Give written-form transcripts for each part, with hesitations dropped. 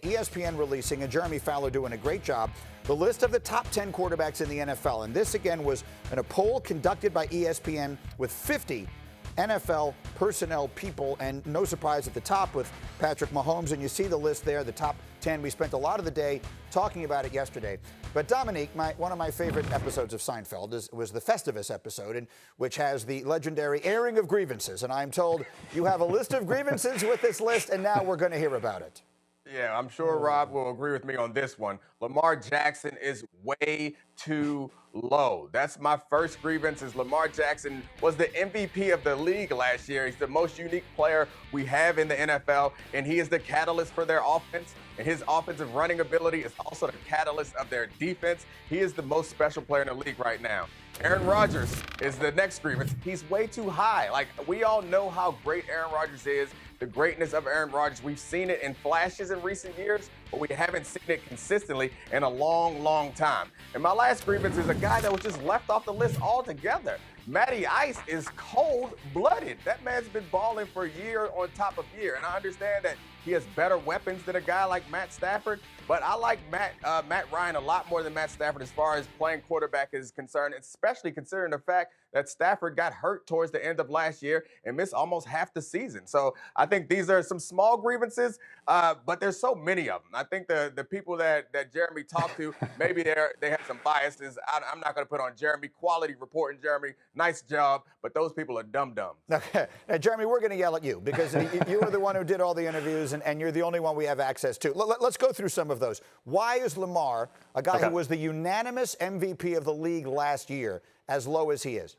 ESPN releasing, and Jeremy Fowler doing a great job, the list of the top 10 quarterbacks in the NFL. And this, again, was in a poll conducted by ESPN with 50 NFL personnel people, and no surprise at the top with Patrick Mahomes. And you see the list there, the top 10. We spent a lot of the day talking about it yesterday. But Domonique, one of my favorite episodes of Seinfeld was the Festivus episode, which has the legendary airing of grievances. And I'm told you have a list of grievances with this list, and now we're going to hear about it. Yeah, I'm sure Rob will agree with me on this one. Lamar Jackson is way too low. That's my first grievance. Is Lamar Jackson was the MVP of the league last year. He's the most unique player we have in the NFL, and he is the catalyst for their offense. And his offensive running ability is also the catalyst of their defense. He is the most special player in the league right now. Aaron Rodgers is the next grievance. He's way too high. Like, we all know how great Aaron Rodgers is, the greatness of Aaron Rodgers. We've seen it in flashes in recent years, but we haven't seen it consistently in a long, long time. And my last grievance is a guy that was just left off the list altogether. Matty Ice is cold-blooded. That man's been balling for year on top of year. And I understand that he has better weapons than a guy like Matt Stafford, but I like Matt Ryan a lot more than Matt Stafford as far as playing quarterback is concerned, especially considering the fact that Stafford got hurt towards the end of last year and missed almost half the season. So I think these are some small grievances, but there's so many of them. I think the people that Jeremy talked to, maybe they have some biases. I'm not going to put on Jeremy. Quality reporting, Jeremy. Nice job, but those people are dum-dums. Okay. Now, Jeremy, we're going to yell at you because you were the one who did all the interviews, and you're the only one we have access to. Let's go through some of those. Why is Lamar, a guy who was the unanimous MVP of the league last year, as low as he is?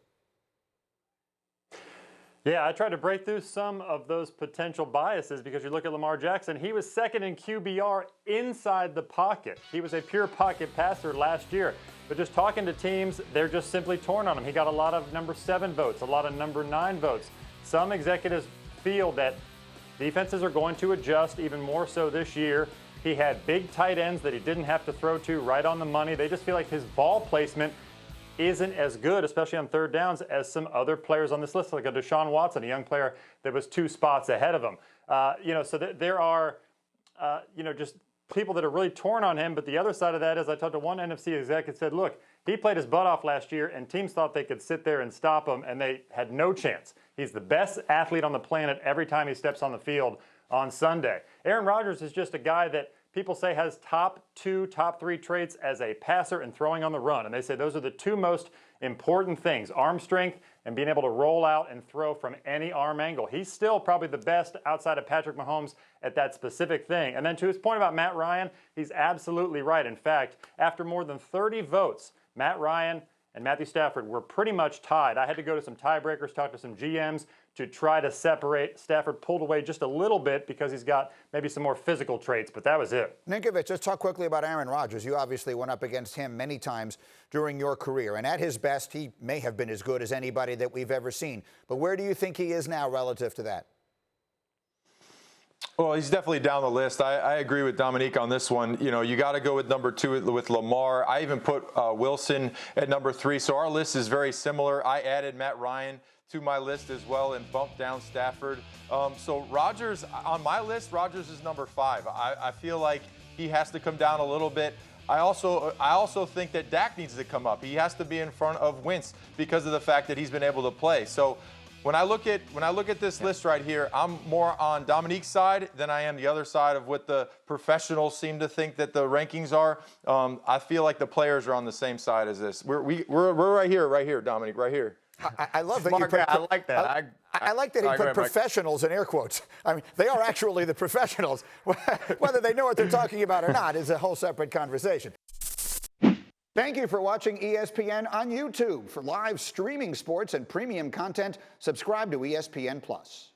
Yeah, I tried to break through some of those potential biases because you look at Lamar Jackson, he was second in QBR inside the pocket. He was a pure pocket passer last year. But just talking to teams, they're just simply torn on him. He got a lot of number 7 votes, a lot of number 9 votes. Some executives feel that defenses are going to adjust even more so this year. He had big tight ends that he didn't have to throw to right on the money. They just feel like his ball placement isn't as good, especially on third downs, as some other players on this list, like a Deshaun Watson, a young player that was 2 spots ahead of him. So there are, just people that are really torn on him. But the other side of that is I talked to one NFC exec and said, look, he played his butt off last year, and teams thought they could sit there and stop him, and they had no chance. He's the best athlete on the planet every time he steps on the field on Sunday. Aaron Rodgers is just a guy that people say has top 2, top 3 traits as a passer and throwing on the run. And they say those are the 2 most important things, arm strength and being able to roll out and throw from any arm angle. He's still probably the best outside of Patrick Mahomes at that specific thing. And then to his point about Matt Ryan, he's absolutely right. In fact, after more than 30 votes, Matt Ryan and Matthew Stafford were pretty much tied. I had to go to some tiebreakers, talk to some GMs to try to separate. Stafford pulled away just a little bit because he's got maybe some more physical traits, but that was it. Ninkovich, let's talk quickly about Aaron Rodgers. You obviously went up against him many times during your career, and at his best, he may have been as good as anybody that we've ever seen. But where do you think he is now relative to that? Well, he's definitely down the list. I agree with Domonique on this one. You know, you got to go with number 2 with Lamar. I even put Wilson at number 3. So our list is very similar. I added Matt Ryan to my list as well and bumped down Stafford. So Rodgers, on my list, Rodgers is number 5. I feel like he has to come down a little bit. I also think that Dak needs to come up. He has to be in front of Wentz because of the fact that he's been able to play. So when I look at this list right here, I'm more on Domonique's side than I am the other side of what the professionals seem to think that the rankings are. I feel like the players are on the same side as this. We're right here, Domonique, right here. I love that you put, I like that. I like that he put professionals in air quotes. I mean, they are actually the professionals. Whether they know what they're talking about or not is a whole separate conversation. Thank you for watching ESPN on YouTube. For live streaming sports and premium content, subscribe to ESPN+.